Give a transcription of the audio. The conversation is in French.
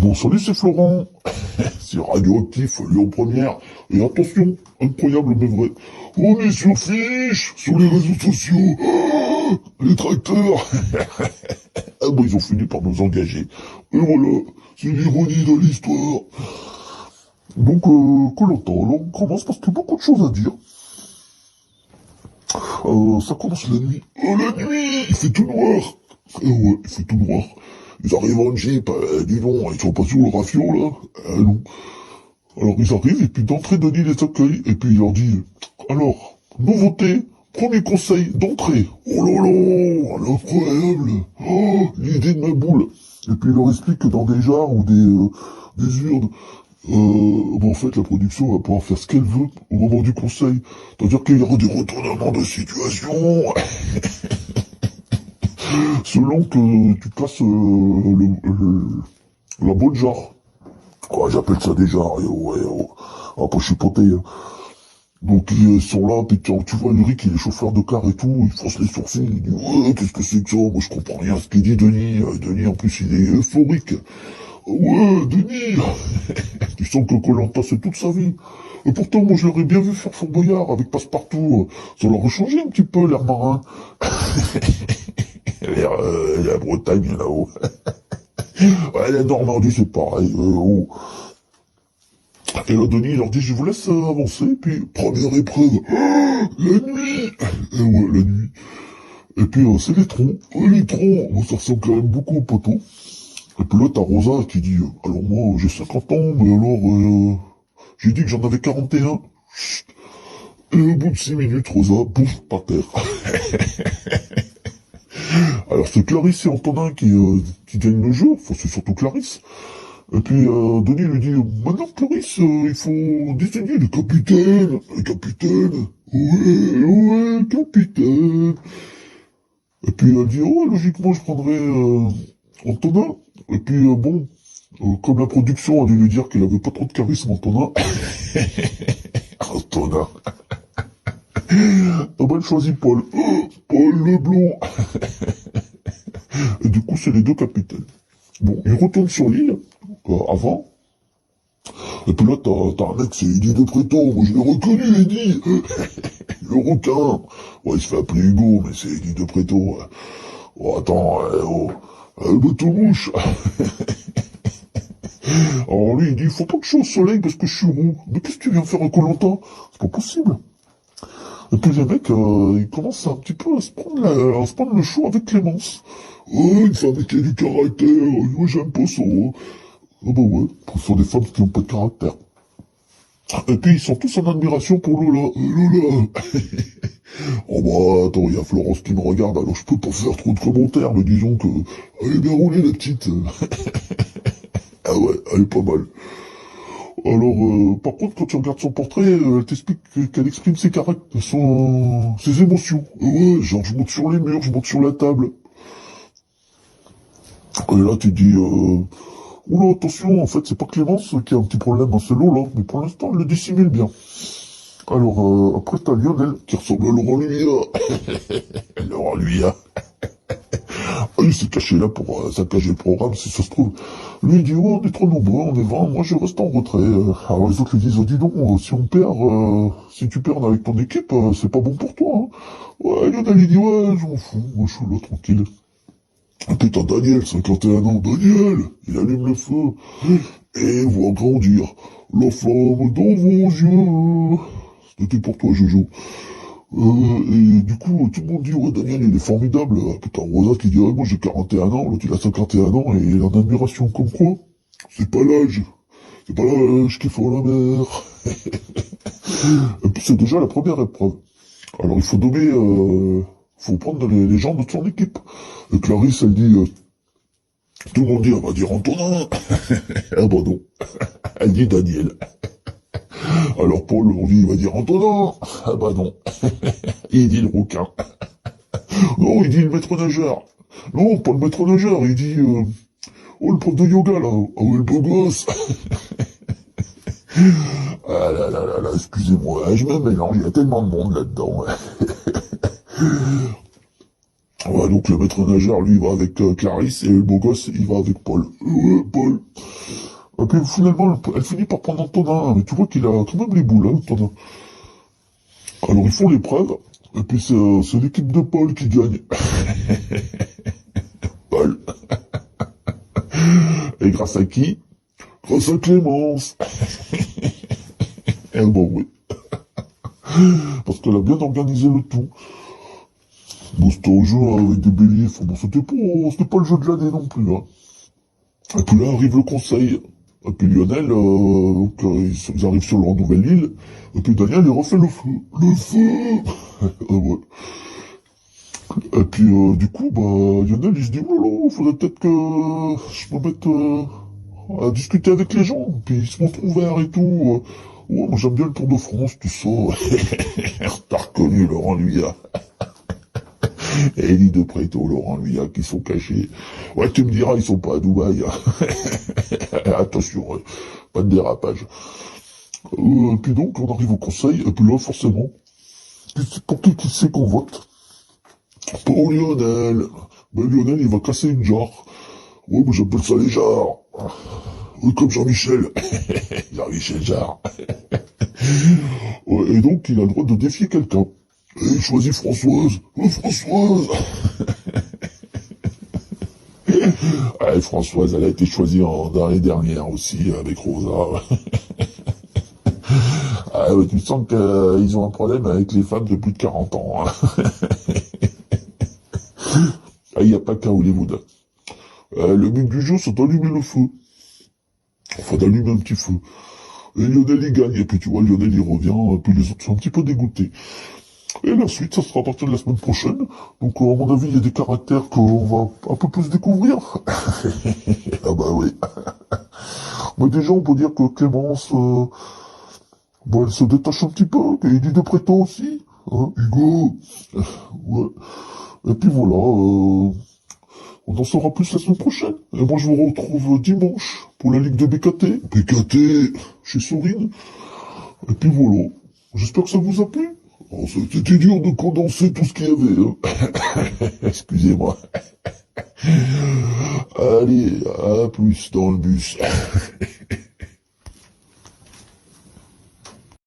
Bon, salut, c'est Florent. C'est Radioactif, Lyon Première. Et attention, incroyable mais vrai. On est sur Fiche, sur les réseaux sociaux. Les tracteurs. Ah bon, ils ont fini par nous engager. Et voilà, c'est l'ironie de l'histoire. Donc, Koh-Lanta, alors on commence parce qu'il y a beaucoup de choses à dire. Ça commence la nuit. La nuit, il fait tout noir. Ouais, il fait tout noir. Ils arrivent en jeep, dis donc, ils sont pas sur le rafio, là. Non. Alors ils arrivent, et puis d'entrée, Denis les accueille, et puis il leur dit, alors, nouveauté, premier conseil d'entrée. Oh là là, incroyable. Oh, l'idée de ma boule. Et puis il leur explique que dans des jars ou des urnes, en fait, la production va pouvoir faire ce qu'elle veut au moment du conseil. C'est-à-dire qu'il y aura des retournements de situation. Selon que tu casses la bonne jarre. Quoi, j'appelle ça des jarres, ouais, après chipoter. Hein. Donc ils sont là, puis tu vois Ulrich, il est chauffeur de car et tout, il fronce les sourcils, il dit ouais, qu'est-ce que c'est que ça? Moi je comprends rien à ce qu'il dit Denis. Denis en plus il est euphorique. Ouais, Denis. Tu sens que Koh-Lanta c'est toute sa vie. Et pourtant moi je l'aurais bien vu faire Fort Boyard avec Passepartout. Ça leur a changé un petit peu l'air marin. La Bretagne là-haut. Ouais, la Normandie c'est pareil. Oh. Et là, Denis leur dit, je vous laisse avancer, puis première épreuve, la nuit. Et ouais, la nuit. Et puis c'est les troncs. Les troncs, bon, ça ressemble quand même beaucoup au poteau. Et puis là, t'as Rosa qui dit, alors moi, j'ai 50 ans, mais alors, j'ai dit que j'en avais 41. Chut. Et au bout de 6 minutes, Rosa, bouffe par terre. Alors c'est Clarisse et Antonin qui gagnent le jeu, enfin c'est surtout Clarisse. Et puis Denis lui dit, maintenant Clarisse, il faut désigner le capitaine. Le capitaine. Ouais, capitaine. Et puis elle dit, oh, logiquement je prendrais Antonin. Et puis bon, comme la production a dû lui dire qu'il avait pas trop de charisme, Antonin. Antonin. Ah ben elle choisit Paul. Paul Leblanc. Et du coup c'est les deux capitaines. Bon, ils retournent sur l'île, avant. Et puis là, t'as un mec, c'est Eddie de Préto. Moi, je l'ai reconnu, Eddie. Le requin. Ouais, il se fait appeler Hugo, mais c'est Eddie de Préto. Oh, attends, le bateau-mouche. Alors lui, il dit, faut pas que je sois au soleil parce que je suis roux. Mais qu'est-ce que tu viens faire à Koh-Lanta? C'est pas possible. Et puis les mecs, ils commencent un petit peu à se prendre le chou avec Clémence. Oh, une femme qui a du caractère. Moi, j'aime pas ça. Ah bah ouais, ce sont des femmes qui n'ont pas de caractère. Et puis ils sont tous en admiration pour Lola. Lola. Oh bah attends, il y a Florence qui me regarde, alors je peux pas faire trop de commentaires, mais disons que elle est bien roulée la petite. Ah ouais, elle est pas mal. Alors, par contre, quand tu regardes son portrait, elle t'explique qu'elle exprime ses caractères, ses émotions. Ouais, genre je monte sur les murs, je monte sur la table. Et là tu te dis, oula, attention, en fait, c'est pas Clémence qui a un petit problème, hein, c'est Lola, mais pour l'instant, elle le dissimule bien. Alors, après, t'as Lionel, qui ressemble à Laurent Luya. Laurent Luya. Il s'est caché là pour saccager le programme, si ça se trouve. Lui, il dit, oh, on est trop nombreux, on est 20, moi, je reste en retrait. Alors, les autres lui disent, oh, dis donc, si on perd, si tu perds avec ton équipe, c'est pas bon pour toi, hein. Ouais, Lionel, il dit, ouais, je m'en fous, moi, je suis là, tranquille. Putain, Daniel, 51 ans, Daniel, il allume le feu, et voit grandir la flamme dans vos yeux. C'était pour toi, Jojo. Et du coup, tout le monde dit, ouais, Daniel, il est formidable. Putain, Rosa qui dit, ouais, moi j'ai 41 ans, l'autre il a 51 ans, et il est en admiration, comme quoi. C'est pas l'âge. C'est pas l'âge qu'il faut la mer. Et puis c'est déjà la première épreuve. Alors il faut nommer, faut prendre les gens de son équipe. Et Clarisse, elle dit, tout le monde dit, elle va dire Antonin. Ah bah non. Elle dit Daniel. Alors Paul, on dit, il va dire Antonin. Ah bah non. Il dit le rouquin. Non, il dit le maître nageur. Non, pas le maître nageur, il dit, oh, le prof de yoga, là. Ah ouais, le beau gosse. Ah là là là là, excusez-moi, je me mélange, il y a tellement de monde là-dedans. Ouais, donc le maître nageur, lui, il va avec Clarisse, et le beau gosse, il va avec Paul. Ouais, Paul. puis finalement, elle finit par prendre Antonin, mais tu vois qu'il a quand même les boules, hein, Antonin. Alors ils font l'épreuve, et puis c'est l'équipe de Paul qui gagne. Paul. Et grâce à qui? Grâce à Clémence. Eh bon, oui. Parce qu'elle a bien organisé le tout. Bon, c'était un jeu avec des béliers, enfin, bon, c'était pas le jeu de l'année non plus, hein. Et puis là arrive le conseil. Et puis Lionel, donc, ils arrivent sur leur nouvelle île. Et puis Daniel, il refait le feu. Le feu. Ouais. Et puis du coup, bah, Lionel, il se dit, oh là là, faudrait peut-être que je me mette à discuter avec les gens. Puis ils se montrent ouverts et tout. Ouais, moi j'aime bien le Tour de France, tout ça. T'as reconnu Laurent Luyat. Et Elie de Préto, Laurent Luyat, qui sont cachés. Ouais, tu me diras, ils sont pas à Dubaï. Attention, pas de dérapage. Puis donc, on arrive au conseil, et puis là, forcément, pour qui c'est qu'on vote? Pour Lionel. Ben, Lionel, il va casser une jarre. Ouais, mais j'appelle ça les jarres. Oui, comme Jean-Michel. Jean-Michel Jarre. Ouais, et donc, il a le droit de défier quelqu'un. Et il choisit Françoise. Françoise. Ouais, Françoise, elle a été choisie dans l'année dernière aussi, avec Rosa. Ah ouais, tu sens qu'ils ont un problème avec les femmes de plus de 40 ans. Hein. Ah, il n'y a pas qu'à Hollywood. Le but du jeu, c'est d'allumer le feu. Enfin, d'allumer un petit feu. Et Lionel, il gagne. Et puis, tu vois, Lionel, il revient. Et puis, les autres sont un petit peu dégoûtés. Et la suite, ça sera à partir de la semaine prochaine. Donc, à mon avis, il y a des caractères qu'on va un peu plus découvrir. Ah bah oui. Mais déjà, on peut dire que Clémence, bon, elle se détache un petit peu. Et Elie de Préto aussi. Hein, Hugo. Ouais. Et puis voilà, on en saura plus la semaine prochaine. Et moi, je vous retrouve dimanche pour la Ligue de BKT. BKT, chez Sourine. Et puis voilà. J'espère que ça vous a plu. Oh, c'était dur de condenser tout ce qu'il y avait. Hein. Excusez-moi. Allez, à plus dans le bus.